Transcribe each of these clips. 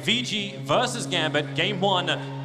ViCi versus Gambit, game 1.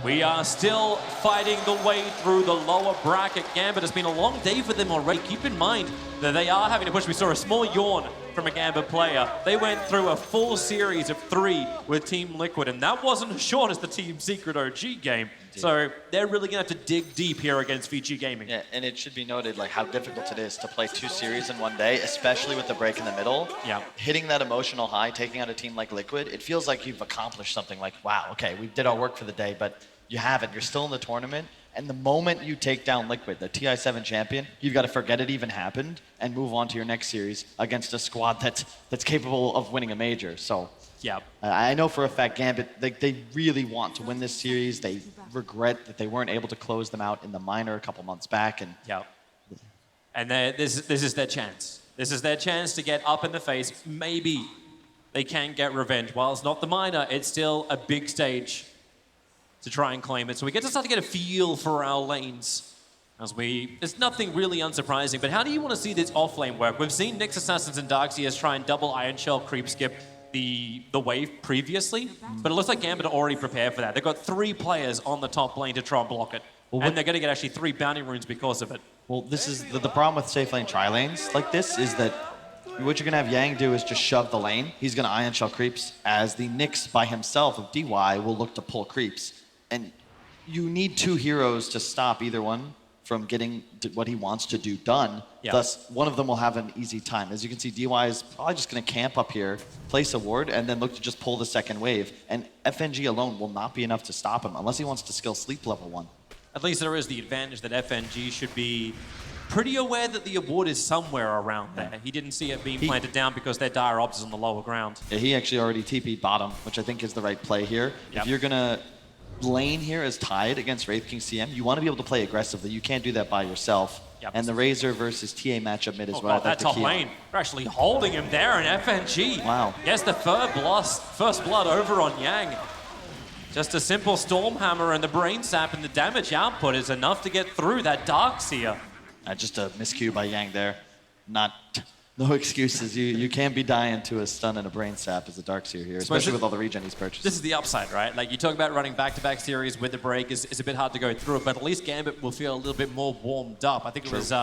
We are still fighting the way through the lower bracket. Gambit, it's been a long day for them already. Keep in mind that they are having to push. We saw a small yawn from a Gambit player. They went through a full series of 3 with Team Liquid, and that wasn't as short as the Team Secret OG game. Indeed. So they're really gonna have to dig deep here against ViCi Gaming. Yeah, and it should be noted like how difficult it is to play 2 series in one day, especially with the break in the middle. Yeah. Hitting that emotional high, taking out a team like Liquid, it feels like you've accomplished something. Like, wow, okay, we did our work for the day, but you haven't. You're still in the tournament, and the moment you take down Liquid, the TI7 champion, you've got to forget it even happened and move on to your next series against a squad that's capable of winning a major. So yeah, I know for a fact Gambit, they really want to win this series. They regret that they weren't able to close them out in the minor a couple months back. And yeah, and this is their chance. This is their chance to get up in the face. Maybe they can get revenge. While it's not the minor, it's still a big stage to try and claim it. So we get to start to get a feel for our lanes. There's nothing really unsurprising, but how do you want to see this off lane work? We've seen Nyx Assassins and Darkseers try and double Iron Shell creep skip the wave previously, but it looks like Gambit are already prepared for that. They've got 3 players on the top lane to try and block it. And they're going to get actually 3 bounty runes because of it. Well, this is the problem with safe lane tri-lanes like this is that what you're going to have Yang do is just shove the lane. He's going to Iron Shell creeps as the Nyx by himself of DY will look to pull creeps. And you need 2 heroes to stop either one from getting what he wants to do done. Yeah. Thus, one of them will have an easy time. As you can see, DY is probably just going to camp up here, place a ward, and then look to just pull the second wave. And FNG alone will not be enough to stop him unless he wants to skill sleep level 1. At least there is the advantage that FNG should be pretty aware that the ward is somewhere around there. He didn't see it being planted down because their dire ops is on the lower ground. Yeah, he actually already TP'd bottom, which I think is the right play here. Yep. If you're going to lane here is tied against Wraith King CM, you want to be able to play aggressively. You can't do that by yourself. Yep. And the Razor versus TA matchup mid as well. That top lane, they're actually holding him there, and FNG. Wow. Yes, the first blood over on Yang. Just a simple Stormhammer and the Brain Sap and the damage output is enough to get through that Darkseer. Just a miscue by Yang there. No excuses. You can't be dying to a stun and a Brain Sap as a Darkseer here, especially with all the regen he's purchased. This is the upside, right? Like, you talk about running back-to-back series with the break is a bit hard to go through it, but at least Gambit will feel a little bit more warmed up. I think it was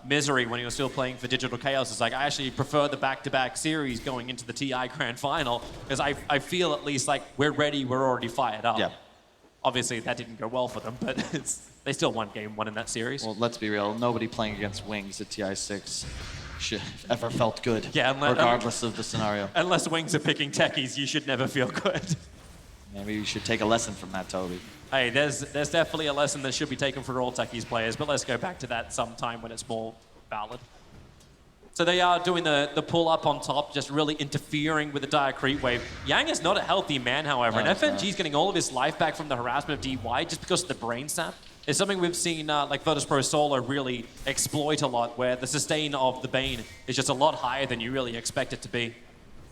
Misery when he was still playing for Digital Chaos. It's like, I actually prefer the back-to-back series going into the TI Grand Final, because I feel at least like we're ready, we're already fired up. Yeah. Obviously, that didn't go well for them, but they still won game 1 in that series. Well, let's be real. Nobody playing against Wings at TI6 should ever felt good, regardless of the scenario. Unless Wings are picking techies, you should never feel good. Maybe you should take a lesson from that, Toby. Hey, there's definitely a lesson that should be taken for all techies players, but let's go back to that sometime when it's more valid. So they are doing the pull up on top, just really interfering with the dire creep wave. Yang is not a healthy man, however, and FNG's getting all of his life back from the harassment of DY just because of the brain sap. It's something we've seen like Virtus Pro Solo really exploit a lot, where the sustain of the Bane is just a lot higher than you really expect it to be.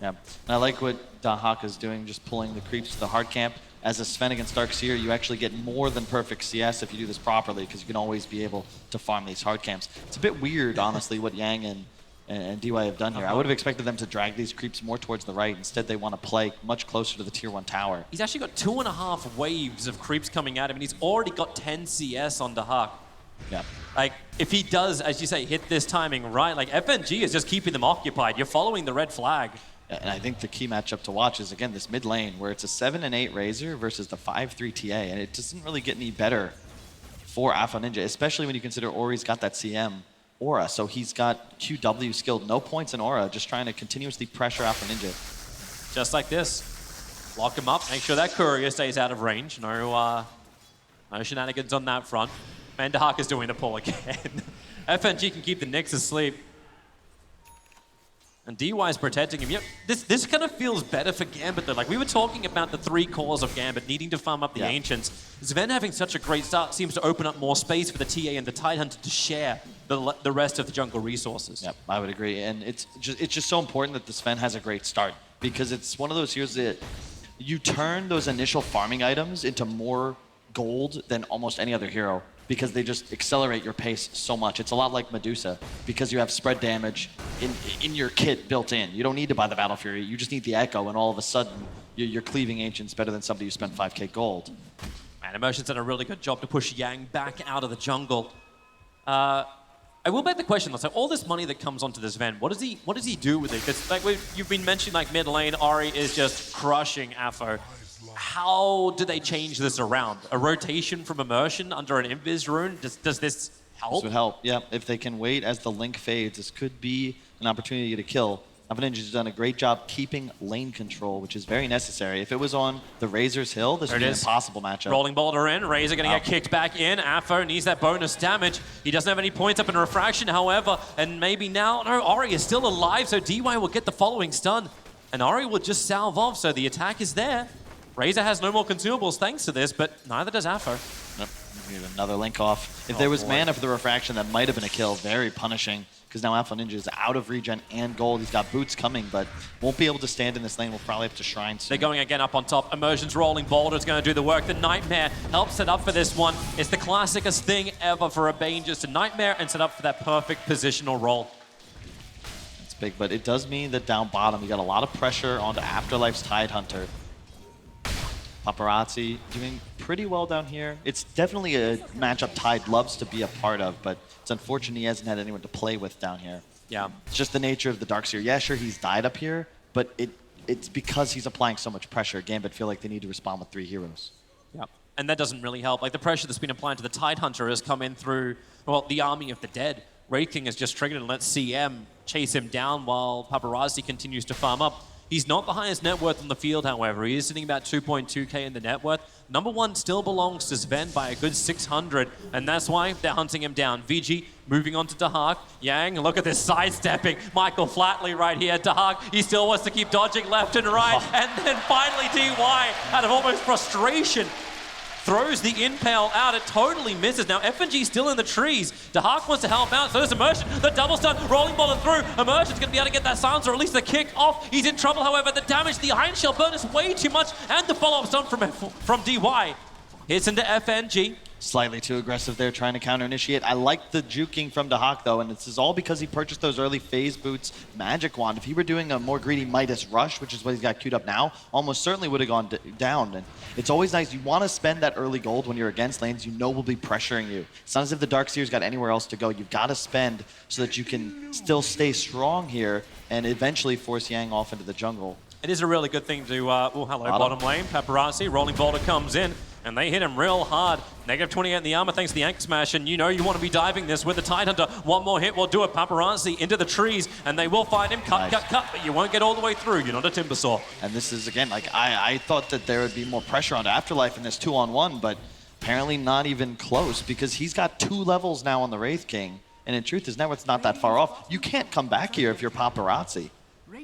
Yeah, and I like what Dahak is doing, just pulling the creeps to the hard camp. As a Sven against Darkseer, you actually get more than perfect CS if you do this properly, because you can always be able to farm these hard camps. It's a bit weird, honestly, what Yang and DY have done here. I would have expected them to drag these creeps more towards the right. Instead, they want to play much closer to the tier 1 tower. He's actually got 2.5 waves of creeps coming at him, and he's already got 10 CS on Dahak. Yeah. Like, if he does, as you say, hit this timing right, like FNG is just keeping them occupied. You're following the red flag. And I think the key matchup to watch is, again, this mid lane, where it's a 7 and 8 Razor versus the 5-3 TA, and it doesn't really get any better for Alpha Ninja, especially when you consider Ori's got that CM aura, so he's got QW skilled, no points in aura, just trying to continuously pressure Alpha Ninja. Just like this. Lock him up, make sure that courier stays out of range. No shenanigans on that front. And Dahak is doing the pull again. FNG can keep the Nyx asleep. And DY is protecting him. Yep, this kind of feels better for Gambit though. Like, we were talking about the 3 cores of Gambit needing to farm up the Ancients. Sven having such a great start seems to open up more space for the TA and the Tidehunter to share the rest of the jungle resources. Yep, I would agree. And it's just so important that the Sven has a great start, because it's one of those heroes that you turn those initial farming items into more gold than almost any other hero, because they just accelerate your pace so much. It's a lot like Medusa, because you have spread damage in your kit built in. You don't need to buy the Battle Fury, you just need the Echo, and all of a sudden you're cleaving Ancients better than somebody who spent 5k gold. And Immersion's done a really good job to push Yang back out of the jungle. I will bet the question, so all this money that comes onto this event, what does he do with it? Because like you've been mentioning, like mid lane, Ari is just crushing Afo. How do they change this around? A rotation from Immersion under an Invis rune? Does this help? This would help, yeah. If they can wait as the link fades, this could be an opportunity to kill. Alpha Ninja's done a great job keeping lane control, which is very necessary. If it was on the Razor's Hill, this would be an impossible matchup. Rolling Boulder in, Razor gonna get kicked back in. Afo needs that bonus damage. He doesn't have any points up in Refraction, however, and maybe now, no, Ori is still alive, so DY will get the following stun. And Ori will just salve off, so the attack is there. Razor has no more consumables thanks to this, but neither does Afo. Nope. Another link off. If there was mana for the Refraction, that might have been a kill. Very punishing, because now Alpha Ninja is out of regen and gold. He's got boots coming, but won't be able to stand in this lane. We'll probably have to shrine soon. They're going again up on top. Immersion's rolling Boulder is going to do the work. The Nightmare helps set up for this one. It's the classicest thing ever for a Bane, just a Nightmare and set up for that perfect positional roll. It's big, but it does mean that down bottom, you got a lot of pressure onto Afterlife's Tidehunter. Paparazzi doing pretty well down here. It's definitely a matchup Tide loves to be a part of, but it's unfortunate he hasn't had anyone to play with down here. Yeah. It's just the nature of the Darkseer. Yeah, sure, he's died up here, but it's because he's applying so much pressure. Gambit feel like they need to respond with 3 heroes. Yeah. And that doesn't really help. Like the pressure that's been applied to the Tidehunter has come in through, well, the Army of the Dead. Wraith King has just triggered and let CM chase him down while Paparazzi continues to farm up. He's not the highest net worth on the field, however. He is sitting about 2.2k in the net worth. Number 1 still belongs to Sven by a good 600, and that's why they're hunting him down. ViCi moving on to Dahak. Yang, look at this sidestepping. Michael Flatley right here. Dahak, he still wants to keep dodging left and right. And then finally DY, out of almost frustration, throws the impale out. It totally misses. Now FNG still in the trees. Dahak wants to help out, so there's Immersion. The double stun, rolling ball through. Immersion's going to be able to get that silence or at least the kick off. He's in trouble, however. The damage, the Iron Shell burn is way too much, and the follow-up stun from DY. Hits into FNG. Slightly too aggressive there, trying to counter-initiate. I like the juking from Dahak, though, and this is all because he purchased those early phase boots Magic Wand. If he were doing a more greedy Midas Rush, which is what he's got queued up now, almost certainly would have gone down. And it's always nice. You want to spend that early gold when you're against lanes you know will be pressuring you. It's not as if the Darkseer's got anywhere else to go. You've got to spend so that you can still stay strong here and eventually force Yang off into the jungle. It is a really good thing to, bottom lane. Paparazzi, rolling boulder comes in, and they hit him real hard. Negative 28 in the armor thanks to the Anchor Smash, and you know you want to be diving this with the Tidehunter. One more hit will do it. Paparazzi into the trees, and they will find him. Cut, but you won't get all the way through. You're not a Timbersaw. And this is, again, like, I thought that there would be more pressure on Afterlife in this 2-on-1, but apparently not even close, because he's got 2 levels now on the Wraith King, and in truth, his net worth's not that far off. You can't come back here if you're Paparazzi.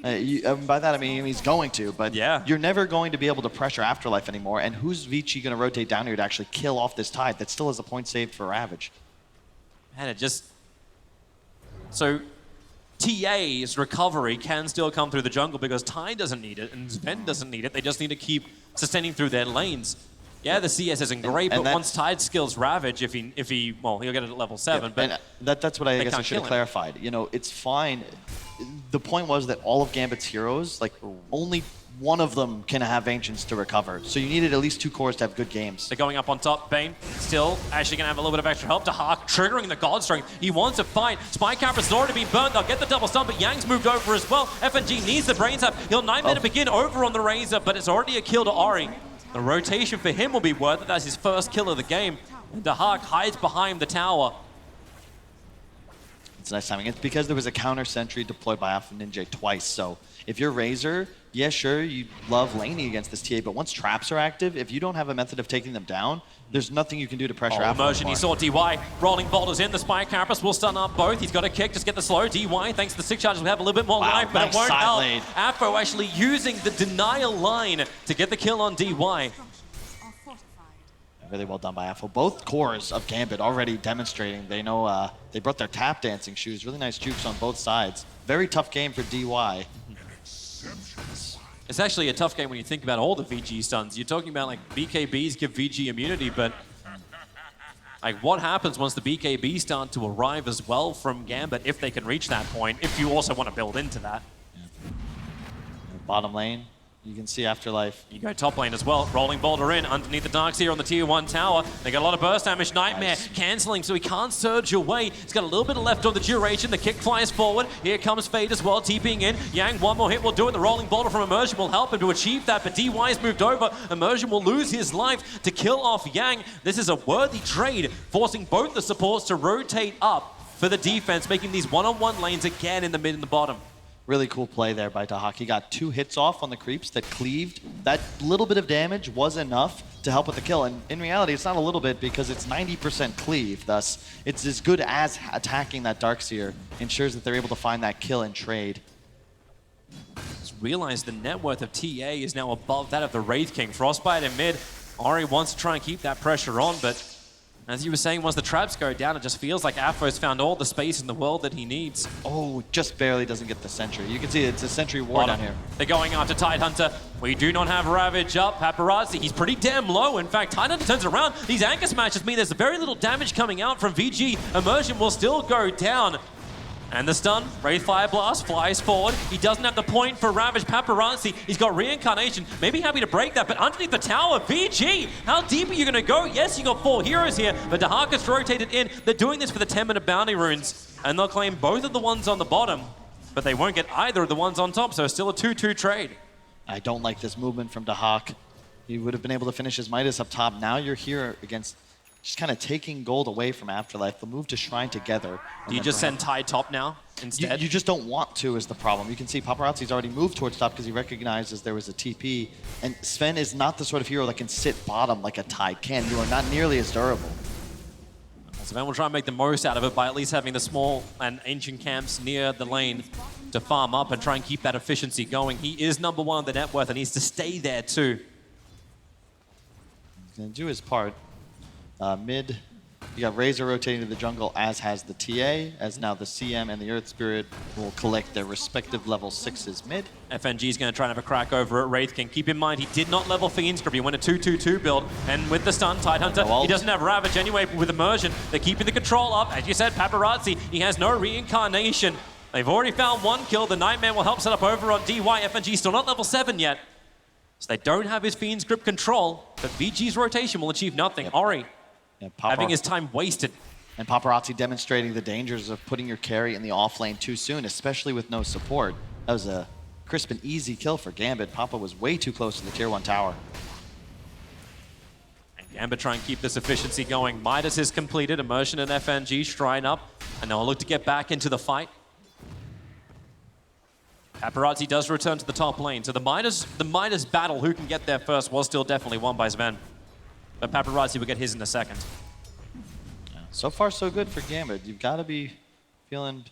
By that I mean he's going to, but you're never going to be able to pressure Afterlife anymore. And who's ViCi going to rotate down here to actually kill off this Tide that still has a point saved for Ravage? Man, it just... So, TA's recovery can still come through the jungle because Tide doesn't need it and Sven doesn't need it. They just need to keep sustaining through their lanes. Yeah, the CS isn't great, but once Tide skills Ravage, well, he'll get it at level 7. Yeah, but that's what I guess I should have clarified. You know, it's fine. The point was that all of Gambit's heroes, like, only one of them can have Ancients to recover. So you needed at least 2 cores to have good games. They're going up on top. Bane still actually going to have a little bit of extra help. Dahak triggering the God Strength. He wants to fight. Spy Camper's already been burnt. They'll get the double stun, but Yang's moved over as well. FNG needs the Brains up. He'll Nightmare to begin over on the Razor, but it's already a kill to Ori. The rotation for him will be worth it. That's his first kill of the game. And Dahak hides behind the tower. It's nice timing. It's because there was a counter sentry deployed by Alpha Ninja twice. So if you're Razor, yeah, sure, you love laning against this TA, but once traps are active, if you don't have a method of taking them down, there's nothing you can do to pressure Alpha. Immersion, he saw DY. Rolling boulders in. The Spy Carapace will stun up both. He's got a kick. Just get the slow. DY, thanks to the 6 charges, will have a little bit more life, but it won't help. Afro actually using the denial line to get the kill on DY. Really well done by Afro. Both cores of Gambit already demonstrating they know they brought their tap dancing shoes. Really nice jukes on both sides. Very tough game for DY. It's actually a tough game when you think about all the VG stuns. You're talking about like BKBs give VG immunity, but like what happens once the BKBs start to arrive as well from Gambit if they can reach that point, if you also want to build into that. Bottom lane. You can see Afterlife. You go top lane as well. Rolling boulder in underneath the Darkseer on the tier 1 tower. They got a lot of burst damage. Nightmare cancelling, so he can't surge away. He's got a little bit left on the duration. The kick flies forward. Here comes Fade as well, TPing in. Yang, one more hit will do it. The rolling boulder from Immersion will help him to achieve that, but DY's moved over. Immersion will lose his life to kill off Yang. This is a worthy trade, forcing both the supports to rotate up for the defense, making these one-on-one lanes again in the mid and the bottom. Really cool play there by Dahak. He got 2 hits off on the creeps that cleaved. That little bit of damage was enough to help with the kill. And in reality, it's not a little bit because it's 90% cleave. Thus, it's as good as attacking that Darkseer. Ensures that they're able to find that kill and trade. Just realize the net worth of TA is now above that of the Wraith King. Frostbite in mid. Ori wants to try and keep that pressure on, but as you were saying, once the traps go down, it just feels like Afo's found all the space in the world that he needs. Oh, just barely doesn't get the sentry. You can see it's a sentry ward down here. They're going after Tidehunter. We do not have Ravage up. Paparazzi, he's pretty damn low. In fact, Tidehunter turns around. These anchor smashes mean there's very little damage coming out from VG. Immersion will still go down. And the stun, Wraith Fire Blast flies forward. He doesn't have the point for Ravage. Paparazzi, he's got Reincarnation. Maybe happy to break that, but underneath the tower, VG, how deep are you going to go? Yes, you got 4 heroes here, but Dahak has rotated in. They're doing this for the 10-minute bounty runes, and they'll claim both of the ones on the bottom, but they won't get either of the ones on top, so still a 2-2 trade. I don't like this movement from Dahak. He would have been able to finish his Midas up top. Now you're here against just kind of taking gold away from Afterlife. The move to Shrine together. Do you just send Tide top now instead? You just don't want to is the problem. You can see Paparazzi's already moved towards top because he recognizes there was a TP. And Sven is not the sort of hero that can sit bottom like a Tide can. You are not nearly as durable. Sven will try and make the most out of it by at least having the small and ancient camps near the lane to farm up and try and keep that efficiency going. He is number 1 on the net worth and needs to stay there too. He's going to do his part. Mid, you got Razor rotating to the jungle, as has the TA, as now the CM and the Earth Spirit will collect their respective level 6s mid. FNG is going to try and have a crack over at Wraith King. Keep in mind, he did not level Fiend's Grip. He went a 2-2-2 build, and with the stun, Tidehunter, he doesn't have Ravage anyway, but with Immersion, they're keeping the control up. As you said, Paparazzi, he has no Reincarnation. They've already found 1 kill. The Nightmare will help set up over on DY. FNG still not level 7 yet, so they don't have his Fiend's Grip control, but VG's rotation will achieve nothing. Yep. Ori, Yeah, having his time wasted. And Paparazzi demonstrating the dangers of putting your carry in the off lane too soon, especially with no support. That was a crisp and easy kill for Gambit. Papa was way too close to the tier 1 tower. And Gambit try and keep this efficiency going. Midas is completed, Immersion and FNG Shrine up, and they'll look to get back into the fight. Paparazzi does return to the top lane, so the Midas battle, who can get there first, was still definitely won by Sven. But Paparazzi will get his in a second. So far, so good for Gambit. You've got to be feeling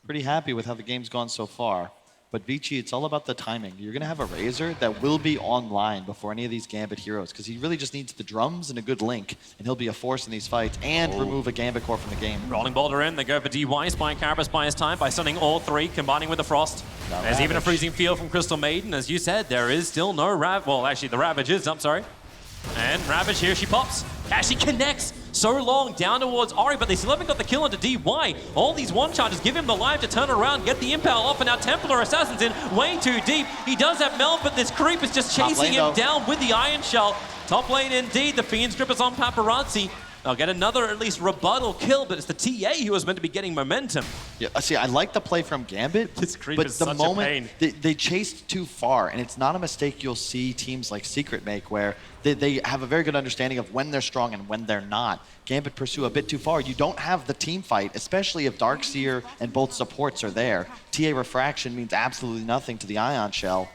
pretty happy with how the game's gone so far. But ViCi, it's all about the timing. You're going to have a Razor that will be online before any of these Gambit heroes, because he really just needs the drums and a good link, and he'll be a force in these fights and remove a Gambit core from the game. Rolling boulder in, they go for DY, spying Carapace by his time by stunning all 3, combining with the Frost. There's even a freezing field from Crystal Maiden. As you said, there is still no well, actually, the Ravage is up, sorry. And Ravage, here she pops. Actually connects so long down towards Ori, but they still haven't got the kill onto DY. All these one charges give him the life to turn around, get the impale off, and now Templar Assassin's in way too deep. He does have Mel, but this creep is just chasing him down with the Iron Shell. Top lane indeed, the Fiend's Grip is on Paparazzi. They'll get another, at least, rebuttal kill, but it's the TA who was meant to be getting momentum. Yeah, see, I like the play from Gambit, this creep but is the such moment a pain. They chased too far, and it's not a mistake you'll see teams like Secret make, where they have a very good understanding of when they're strong and when they're not. Gambit pursue a bit too far. You don't have the team fight, especially if Darkseer and both supports are there. TA Refraction means absolutely nothing to the Ion Shell.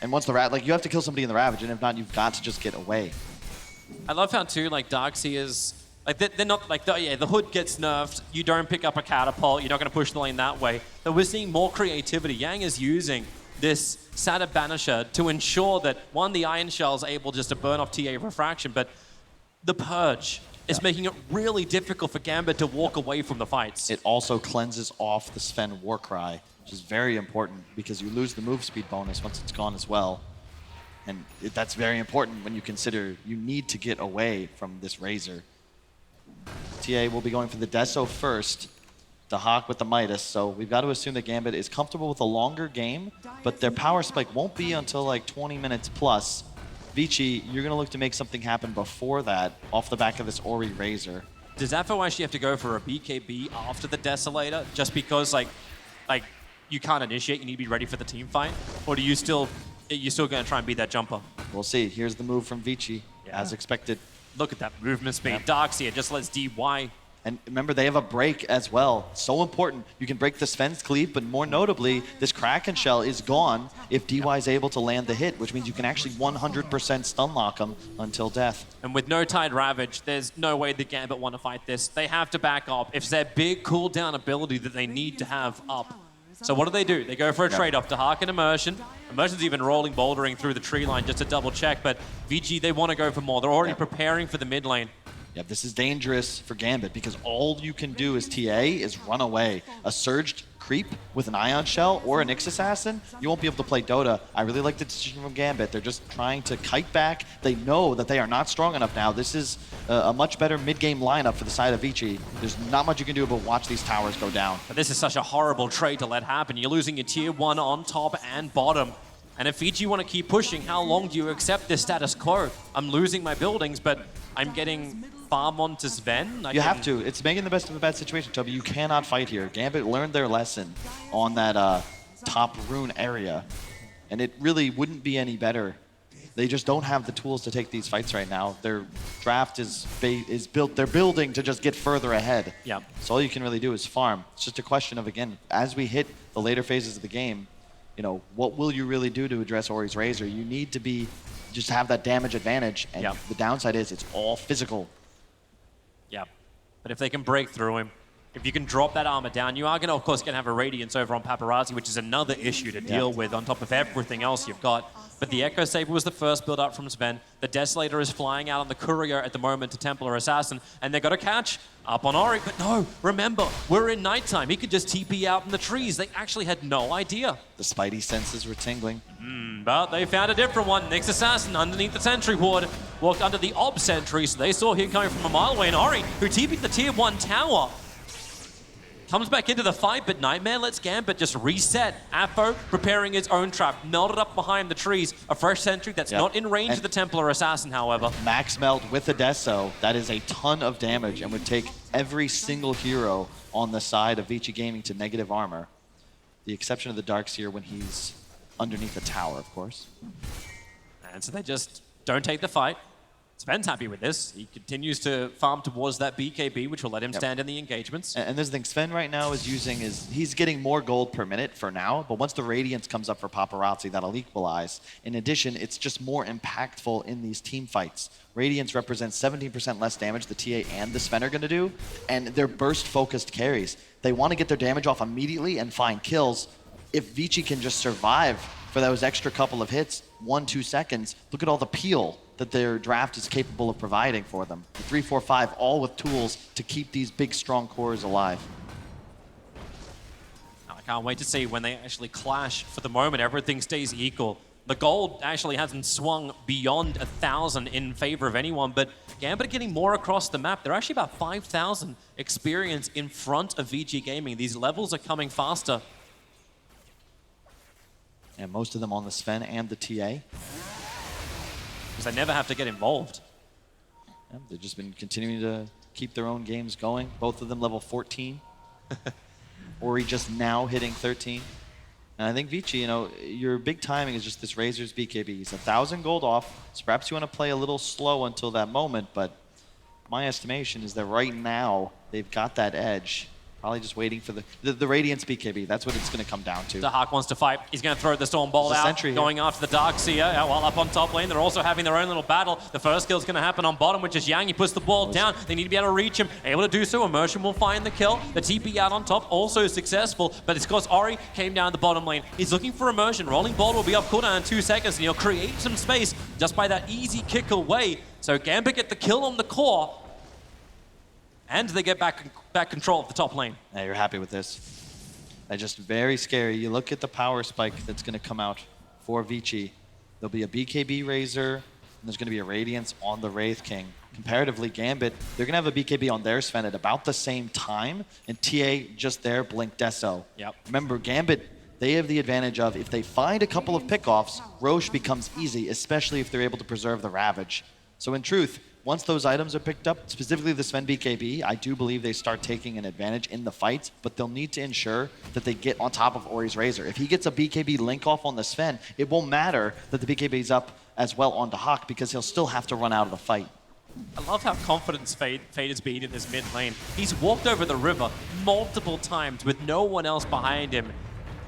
And once the you have to kill somebody in the Ravage, and if not, you've got to just get away. I love how, too, like, Darkseer's, like, they're not, like, the hood gets nerfed, you don't pick up a catapult, you're not going to push the lane that way. But we're seeing more creativity. Yang is using this Sada Banisher to ensure that, one, the Iron Shell's able just to burn off TA Refraction, but the Purge is making it really difficult for Gambit to walk away from the fights. It also cleanses off the Sven Warcry, which is very important because you lose the move speed bonus once it's gone as well. And that's very important when you consider you need to get away from this Razor. TA will be going for the Deso first. the Hawk with the Midas. So we've got to assume that Gambit is comfortable with a longer game, but their power spike won't be until like 20 minutes plus. ViCi, you're going to look to make something happen before that off the back of this Ori Razor. Does Afo actually have to go for a BKB after the Desolator just because like you can't initiate, you need to be ready for the team fight? Or do you still, you're still going to try and beat that jumper? We'll see. Here's the move from ViCi, as expected. Look at that movement speed. Darkseer just lets DY. And remember, they have a break as well. So important. You can break the Sven's cleave, but more notably, this Kraken shell is gone if DY is able to land the hit, which means you can actually 100% stun lock him until death. And with no Tide Ravage, there's no way the Gambit want to fight this. They have to back up. It's their big cooldown ability that they need to have up. So what do? They go for a trade-off to Hark and Immersion. Immersion's even rolling, bouldering through the tree line just to double check, but VG, they want to go for more. They're already preparing for the mid lane. Yeah, this is dangerous for Gambit because all you can do as TA is run away. A surged creep with an Ion Shell or a Nyx Assassin, you won't be able to play Dota. I really like the decision from Gambit. They're just trying to kite back. They know that they are not strong enough now. This is a much better mid-game lineup for the side of ViCi. There's not much you can do but watch these towers go down. But this is such a horrible trade to let happen. You're losing your tier 1 on top and bottom. And if VG want to keep pushing, how long do you accept this status quo? I'm losing my buildings, but I'm getting farm onto Sven. You have to. It's making the best of a bad situation, Toby. You cannot fight here. Gambit learned their lesson on that top rune area, and it really wouldn't be any better. They just don't have the tools to take these fights right now. Their draft is built. They're building to just get further ahead. Yeah. So all you can really do is farm. It's just a question of, again, as we hit the later phases of the game, you know, what will you really do to address Ori's Razor? You need to just have that damage advantage, and the downside is it's all physical. Yeah, but if they can break through him, if you can drop that armor down, you are going to, of course, have a Radiance over on Paparazzi, which is another issue to deal with on top of everything else you've got. But the Echo Saber was the first build up from Sven. The Desolator is flying out on the Courier at the moment to Templar Assassin, and they've got to catch up on Ori. But no, remember, we're in nighttime. He could just TP out in the trees. They actually had no idea. The Spidey senses were tingling. But they found a different one. Nyx Assassin underneath the Sentry Ward walked under the Ob Sentry, so they saw him coming from a mile away. And Ori, who TP'd the tier 1 tower, comes back into the fight, but Nightmare lets Gambit just reset. Afo preparing his own trap, melted up behind the trees. A fresh sentry that's not in range of the Templar Assassin, however. Max melt with the Deso, that is a ton of damage and would take every single hero on the side of ViCi Gaming to negative armor. The exception of the Darkseer when he's underneath the tower, of course. And so they just don't take the fight. Sven's happy with this. He continues to farm towards that BKB, which will let him stand in the engagements. And there's the thing Sven right now is using he's getting more gold per minute for now, but once the Radiance comes up for Paparazzi, that'll equalize. In addition, it's just more impactful in these team fights. Radiance represents 17% less damage the TA and the Sven are going to do, and they're burst-focused carries. They want to get their damage off immediately and find kills. If ViCi can just survive for those extra couple of hits, 1-2 seconds, look at all the peel that their draft is capable of providing for them. The 3-4-5, all with tools to keep these big, strong cores alive. I can't wait to see when they actually clash. For the moment, everything stays equal. The gold actually hasn't swung beyond 1,000 in favor of anyone, but Gambit are getting more across the map. They're actually about 5,000 experience in front of VG Gaming. These levels are coming faster. And most of them on the Sven and the TA. Because they never have to get involved. Yeah, they've just been continuing to keep their own games going. Both of them level 14. Ori just now hitting 13. And I think ViCi, you know, your big timing is just this Razor's BKB. He's 1,000 gold off, so perhaps you want to play a little slow until that moment, but my estimation is that right now they've got that edge. Probably just waiting for the Radiance BKB. That's what it's going to come down to. The Hawk wants to fight. He's going to throw the Storm Bolt out, going after the Darkseer. While up on top lane, they're also having their own little battle. The first kill is going to happen on bottom, which is Yang. He puts the ball down. They need to be able to reach him. Able to do so. Immersion will find the kill. The TP out on top, also successful, but it's because Ori came down the bottom lane. He's looking for Immersion. Rolling Bolt will be up cooldown in 2 seconds, and he'll create some space just by that easy kick away. So Gambit get the kill on the core, and they get back control of the top lane. Yeah, you're happy with this. They're just very scary. You look at the power spike that's going to come out for ViCi. There'll be a BKB Razor and there's going to be a Radiance on the Wraith King. Comparatively, Gambit, they're going to have a BKB on their Sven at about the same time, and TA just there, Blink Deso. Yep. Remember, Gambit, they have the advantage of if they find a couple of pickoffs, Roche becomes easy, especially if they're able to preserve the Ravage. So in truth, once those items are picked up, specifically the Sven BKB, I do believe they start taking an advantage in the fights, but they'll need to ensure that they get on top of Ori's Razor. If he gets a BKB link off on the Sven, it won't matter that the BKB is up as well onto Hawk because he'll still have to run out of the fight. I love how confident Fade has been in this mid lane. He's walked over the river multiple times with no one else behind him.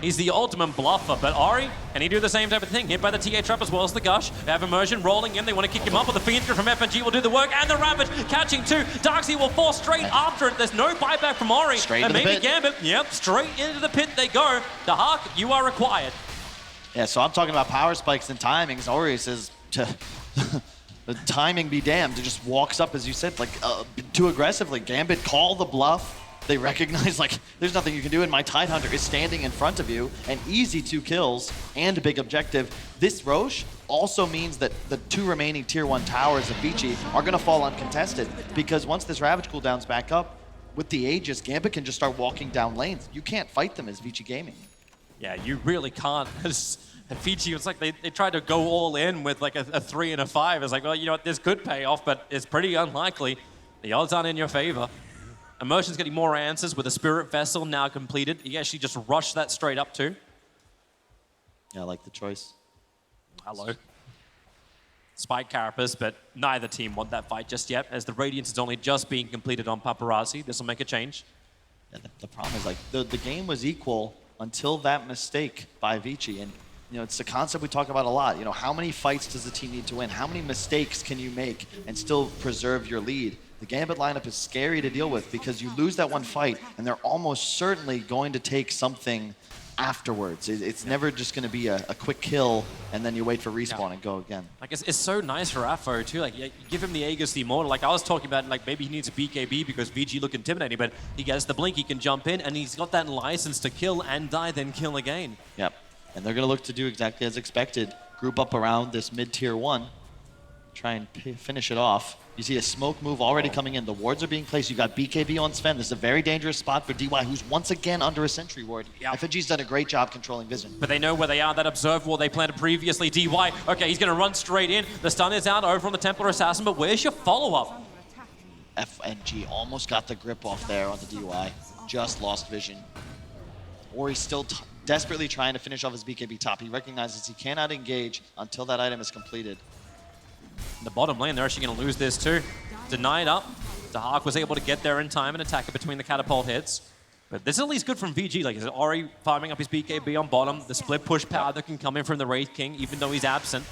He's the ultimate bluffer, but Ori, can he do the same type of thing? Hit by the TA trap as well as the Gush. They have Immersion rolling in. They want to kick him up, but the Fiend from FNG will do the work, and the Ravage catching two. Darkseid will fall straight after it. There's no buyback from Ori. Straight and into maybe the pit. Gambit, yep, straight into the pit they go. The Hawk, you are required. Yeah, so I'm talking about power spikes and timings. Ori says to the timing be damned. It just walks up, as you said, like too aggressively. Gambit call the bluff. They recognize, like, there's nothing you can do, and my Tidehunter is standing in front of you, and easy 2 kills and a big objective. This Roche also means that the 2 remaining tier 1 towers of ViCi are going to fall uncontested, because once this Ravage cooldown's back up, with the Aegis, Gambit can just start walking down lanes. You can't fight them as ViCi Gaming. Yeah, you really can't. ViCi, it's like they tried to go all in with like a 3 and a 5. It's like, well, you know what, this could pay off, but it's pretty unlikely. The odds aren't in your favor. Immersion's getting more answers with a Spirit Vessel now completed. He actually just rushed that straight up too. Yeah, I like the choice. Hello. Spike Carapace, but neither team want that fight just yet, as the Radiance is only just being completed on Paparazzi. This will make a change. Yeah, the problem is, like, the game was equal until that mistake by ViCi, and you know, it's the concept we talk about a lot. You know, how many fights does the team need to win? How many mistakes can you make and still preserve your lead? The Gambit lineup is scary to deal with because you lose that one fight and they're almost certainly going to take something afterwards. It's never just going to be a quick kill and then you wait for respawn and go again. Like, it's so nice for Afo too. Like, you give him the Aegis, the Immortal. Like, I was talking about, like, maybe he needs a BKB because VG look intimidating, but he gets the blink, he can jump in, and he's got that license to kill and die, then kill again. Yep. And they're going to look to do exactly as expected. Group up around this mid-tier 1. Try and finish it off. You see a smoke move already coming in. The wards are being placed. You got BKB on Sven. This is a very dangerous spot for DY, who's once again under a sentry ward. Yep. FNG's done a great job controlling vision. But they know where they are. That observe wall they planted previously. DY, okay, he's going to run straight in. The stun is out over on the Templar Assassin, but where's your follow-up? FNG almost got the grip off there on the DY. Just lost vision. Or he's still desperately trying to finish off his BKB top. He recognizes he cannot engage until that item is completed. In the bottom lane, they're actually going to lose this too. Denied up. The Hawk was able to get there in time and attack it between the catapult hits. But this is at least good from VG. Like, is Ori farming up his BKB on bottom, the split push power that can come in from the Wraith King, even though he's absent.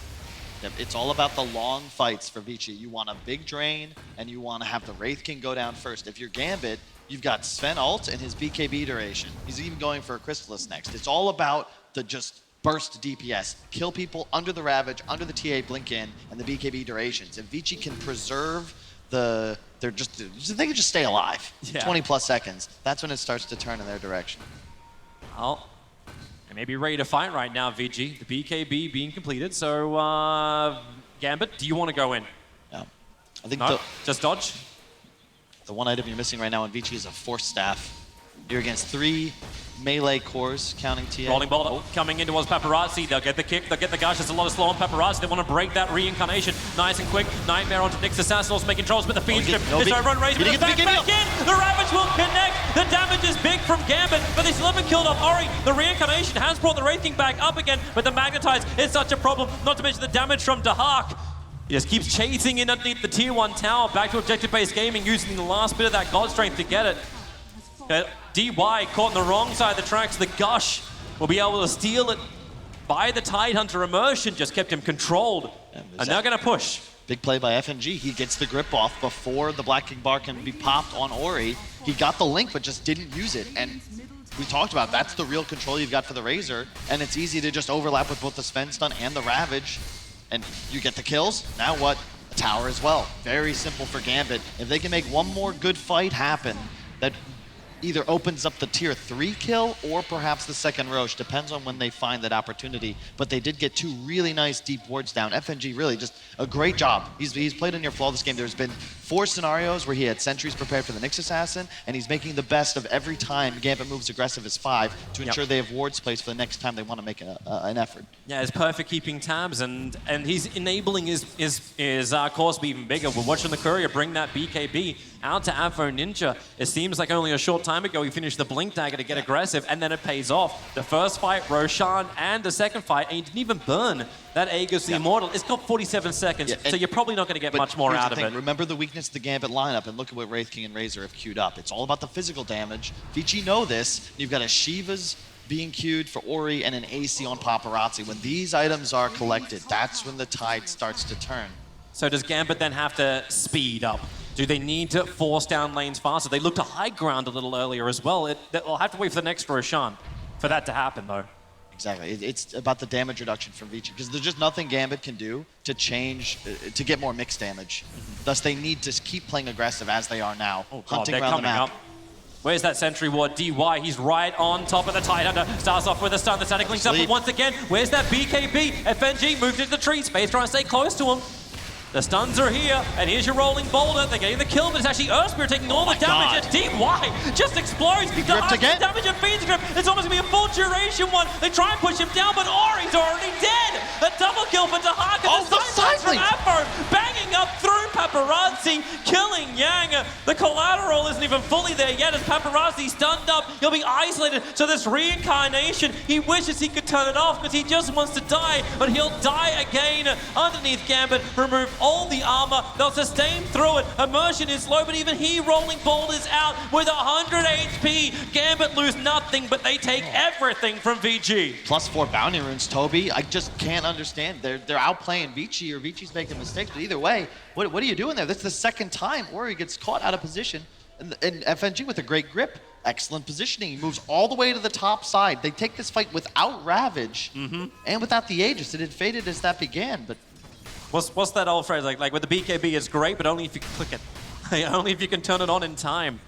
Yep, it's all about the long fights for ViCi. You want a big drain, and you want to have the Wraith King go down first. If you're Gambit, you've got Sven ult and his BKB duration. He's even going for a Crystallis next. It's all about the just burst DPS. Kill people under the Ravage, under the TA blink in, and the BKB durations. If ViCi can preserve they can just stay alive. Yeah. 20 plus seconds. That's when it starts to turn in their direction. Well, they may be ready to fight right now, VG. The BKB being completed. So, Gambit, do you want to go in? Yeah. I think No, just dodge. the one item you're missing right now in ViCi is a Force Staff. You're against 3 melee cores, counting TA. Rolling ball coming in towards Paparazzi. They'll get the kick, they'll get the gush. There's a lot of slow on Paparazzi. They want to break that reincarnation. Nice and quick. Nightmare onto Nyx Assassin, also making controls, but the Fiend strip is over and raised. But back in! The Ravage will connect! The damage is big from Gambit, but they still haven't killed off Ori. The reincarnation has brought the Wraith King back up again, but the Magnetize is such a problem, not to mention the damage from Dahak. He just keeps chasing in underneath the tier 1 tower, back to objective-based gaming, using the last bit of that God Strength to get it. DY caught on the wrong side of the tracks. The Gush will be able to steal it by the Tidehunter. Immersion just kept him controlled. And they're going to push. Big play by FNG. He gets the grip off before the Black King Bar can be popped on Ori. He got the link, but just didn't use it. And we talked about that's the real control you've got for the Razor. And it's easy to just overlap with both the Sven stun and the Ravage. And you get the kills. Now what? A tower as well. Very simple for Gambit. If they can make one more good fight happen, that either opens up the tier 3 kill or perhaps the second Roche. Depends on when they find that opportunity. But they did get 2 really nice deep wards down. FNG really just a great job. He's played a near flawless game. There's been 4 scenarios where he had sentries prepared for the Nyx Assassin, and he's making the best of every time Gambit moves aggressive as 5 to ensure they have wards placed for the next time they want to make an effort. Yeah, it's perfect keeping tabs, and he's enabling his course to be even bigger. We're watching the Courier bring that BKB out to Afro Ninja. It seems like only a short time ago he finished the Blink Dagger to get aggressive, and then it pays off. The first fight, Roshan, and the second fight, and he didn't even burn that Aegis the Immortal. It's got 47 seconds, so you're probably not going to get much more out of it. Remember the weakness of the Gambit lineup, and look at what Wraith King and Razor have queued up. It's all about the physical damage. ViCi know this. You've got a Shiva's being queued for Ori and an AC on Paparazzi. When these items are collected, that's when the tide starts to turn. So does Gambit then have to speed up? Do they need to force down lanes faster? They looked to high ground a little earlier as well. They'll have to wait for the next Roshan for that to happen, though. Exactly. It's about the damage reduction from ViCi, because there's just nothing Gambit can do to change, to get more mixed damage. Thus, they need to keep playing aggressive as they are now, hunting around the map. Up. Where's that sentry ward? DY, he's right on top of the Tidehunter. Starts off with a stun. The static links up, but once again, where's that BKB? FNG moved into the tree space, trying to stay close to him. The stuns are here, and here's your rolling boulder. They're getting the kill, but it's actually Earthspear taking all the damage. And DY just explodes. He gripped again. Damage and Fiend's Grip. It's almost gonna be a full duration one. They try and push him down, but Ori's already dead. A double kill for Dahak. And the side from Afro banging up through Paparazzi, killing Yang. The collateral isn't even fully there yet as Paparazzi stunned up. He'll be isolated. So this reincarnation, he wishes he could turn it off because he just wants to die, but he'll die again underneath Gambit. Remove all the armor, they'll sustain through it. Immersion is low, but even he rolling boulders out with 100 HP. Gambit lose nothing, but they take everything from VG. +4 bounty runes, Toby. I just can't understand. They're outplaying ViCi, or ViCi's making mistakes, but either way, what are you doing there? That's the second time Ori gets caught out of position. And FNG with a great grip. Excellent positioning. He moves all the way to the top side. They take this fight without Ravage and without the Aegis. It had faded as that began, but What's that old phrase? Like with the BKB, it's great, but only if you can click it. Only if you can turn it on in time.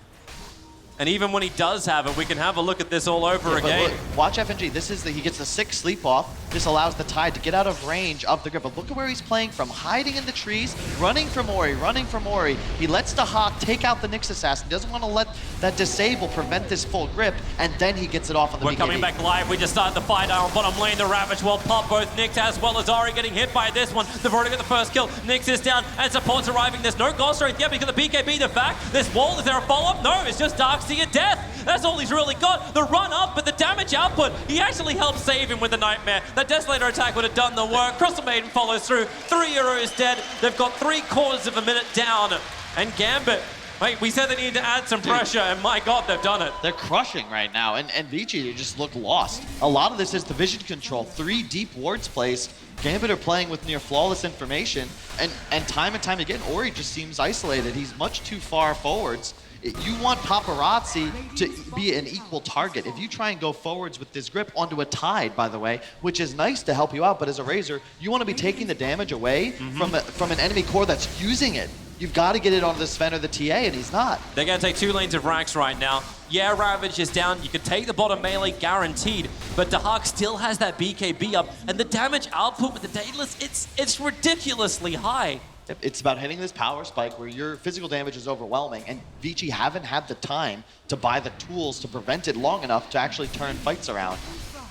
And even when he does have it, we can have a look at this all over again. Look, watch FNG. This is he gets the 6 sleep off. This allows the Tide to get out of range of the grip. But look at where he's playing from. Hiding in the trees, running from Ori, running from Ori. He lets Dahak take out the Nyx Assassin. Doesn't want to let that disable prevent this full grip, and then he gets it off on the BKB. We're coming back live. We just started the fight on bottom lane. The Ravage will pop both Nyx as well as Ori getting hit by this one. They've already got the first kill. Nyx is down and support's arriving. There's no Ghost Wraith yet because the BKB to back. This wall, is there a follow-up? No, it's just Darkseer death. That's all he's really got. The run up, but the damage output, he actually helped save him with the Nightmare. That Desolator attack would have done the work. Crystal Maiden follows through. 3 heroes dead. They've got 3/4 of a minute down. And Gambit, wait, we said they needed to add some pressure, and my God, they've done it. They're crushing right now, and ViCi just look lost. A lot of this is the vision control. 3 deep wards placed. Gambit are playing with near flawless information, and time again, Ori just seems isolated. He's much too far forwards. You want Paparazzi to be an equal target. If you try and go forwards with this grip onto a Tide, by the way, which is nice to help you out, but as a Razor, you want to be taking the damage away from an enemy core that's using it. You've got to get it onto the Sven or the TA, and he's not. They're going to take 2 lanes of Rax right now. Yeah, Ravage is down. You can take the bottom melee guaranteed, but Dahak still has that BKB up, and the damage output with the Daedalus, it's ridiculously high. It's about hitting this power spike where your physical damage is overwhelming, and ViCi haven't had the time to buy the tools to prevent it long enough to actually turn fights around.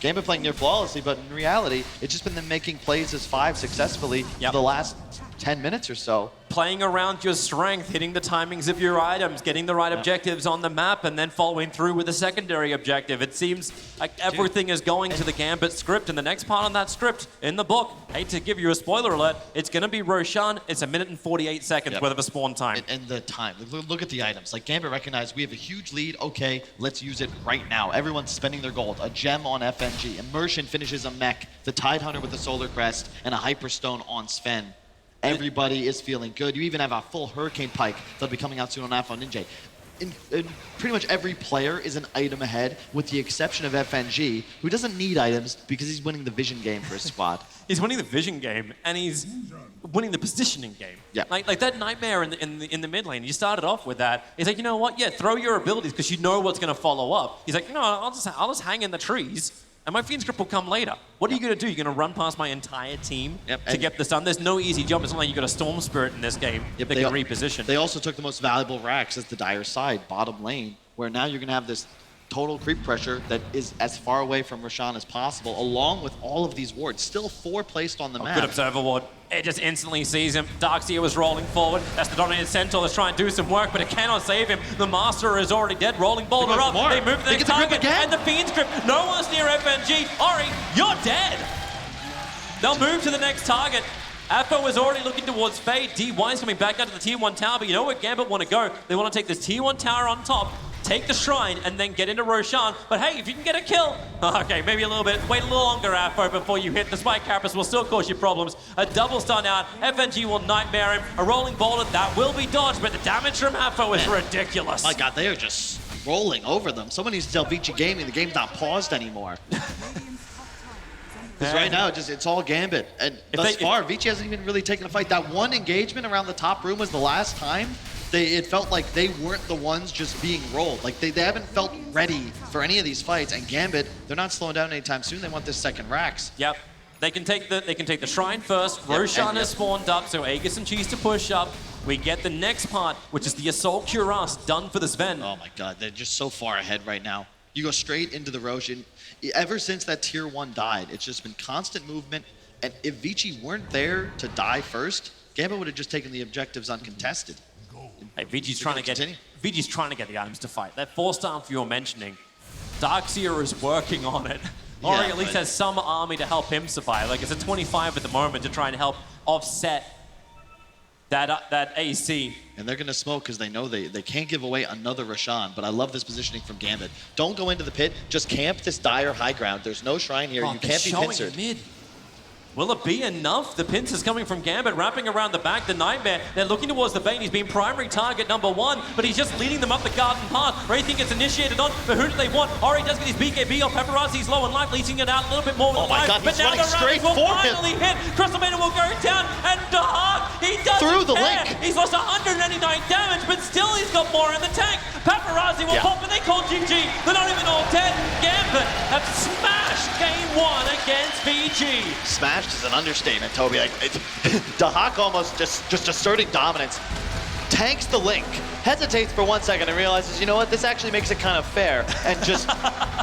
Gambit playing near flawlessly, but in reality, it's just been them making plays as 5 successfully for the last 10 minutes or so. Playing around your strength, hitting the timings of your items, getting the right objectives on the map, and then following through with a secondary objective. It seems like everything is going to the Gambit script, and the next part on that script in the book, hate to give you a spoiler alert, it's going to be Roshan. It's 1 minute and 48 seconds worth of a spawn time. And the time. Look at the items. Like, Gambit recognized we have a huge lead. Okay, let's use it right now. Everyone's spending their gold. A gem on FNG. Immersion finishes a mech. The Tidehunter with the Solar Crest, and a Hyperstone on Sven. Everybody is feeling good. You even have a full Hurricane Pike that'll be coming out soon on Afro Ninja. And pretty much every player is an item ahead, with the exception of FNG, who doesn't need items because he's winning the vision game for his squad. He's winning the vision game, and he's winning the positioning game. Yeah. Like that nightmare in the mid lane. You started off with that. He's like, you know what? Yeah, throw your abilities because you know what's going to follow up. He's like, no, I'll just hang in the trees. And my Fiend Script will come later. What are you going to do? You're going to run past my entire team to get this done? There's no easy job. It's not like you've got a Storm Spirit in this game that can reposition. They also took the most valuable racks as the Dire side, bottom lane, where now you're going to have this total creep pressure that is as far away from Roshan as possible, along with all of these wards. Still 4 placed on the map. Good observer ward. It just instantly sees him. Darkseer was rolling forward. That's the dominated Centaur that's trying to do some work, but it cannot save him. The Master is already dead. Rolling Boulder up. They move to the next target. And the Fiend Script. No one's near FNG. Ori, you're dead. They'll move to the next target. Apo is already looking towards Fade. DY's coming back out to the tier 1 tower, but you know where Gambit want to go? They want to take this tier 1 tower on top, take the shrine, and then get into Roshan. But hey, if you can get a kill, okay, maybe a little bit, wait a little longer, Apo, before you hit. The Spike Carapace will still cause you problems. A double stun out, FNG will nightmare him. A rolling boulder, that will be dodged, but the damage from Apo is ridiculous. My God, they are just rolling over them. Someone needs to tell ViCi Gaming the game's not paused anymore. Because right now, it's all Gambit. And thus far, ViCi hasn't even really taken a fight. That one engagement around the top room was the last time. It felt like they weren't the ones just being rolled. Like they haven't felt ready for any of these fights. And Gambit, they're not slowing down anytime soon. They want this second Rax. Yep. They can take the shrine first. Roshan has spawned up, so Aegis and Cheese to push up. We get the next part, which is the Assault Cuirass done for the Sven. Oh my God, they're just so far ahead right now. You go straight into the Roshan. Ever since that tier 1 died, it's just been constant movement. And if ViCi weren't there to die first, Gambit would have just taken the objectives uncontested. Hey, ViCi's trying to get the items to fight. That 4-star you were mentioning, Darkseer is working on it. Ori at least has some army to help him survive. Like it's a 25 at the moment to try and help offset that AC. And they're going to smoke because they know they can't give away another Roshan. But I love this positioning from Gambit. Don't go into the pit. Just camp this dire high ground. There's no shrine here. You can't be pincered. Mid. Will it be enough? The pincers coming from Gambit, wrapping around the back, the Nightmare. They're looking towards the Bane. He's been primary target number 1, but he's just leading them up the garden path. Raytheon gets initiated on, but who do they want? Ori does get his BKB off. Paparazzi's low on life, leasing it out a little bit more with oh my life. God, but now the straight will for finally hit. Crystalmator will go down, and Dahak, he doesn't through the care. link. He's lost 199 damage, but still he's got more in the tank. Paparazzi will pop, and they call GG. They're not even all dead. Gambit have smashed game 1 against ViCi. Smashed is an understatement. Toby, like Dahak almost just asserting dominance, tanks the link, hesitates for 1 second and realizes, you know what, this actually makes it kind of fair, and just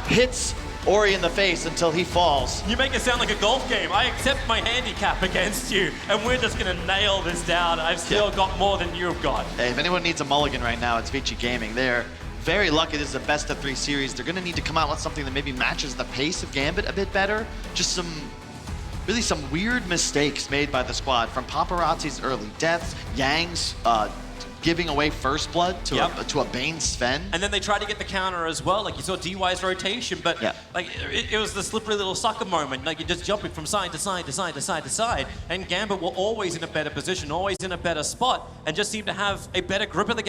hits Ori in the face until he falls. You make it sound like a golf game. I accept my handicap against you, and we're just gonna nail this down. I've still got more than you've got. Hey, if anyone needs a mulligan right now, it's ViCi Gaming. They're very lucky this is a best of 3 series. They're gonna need to come out with something that maybe matches the pace of Gambit a bit better. Just some weird mistakes made by the squad, from Paparazzi's early deaths, Yang's giving away first blood to a Bane Sven. And then they tried to get the counter as well. Like you saw DY's rotation, but like it was the slippery little sucker moment. Like you're just jumping from side to side to side to side to side. And Gambit were always in a better position, always in a better spot, and just seemed to have a better grip of the game.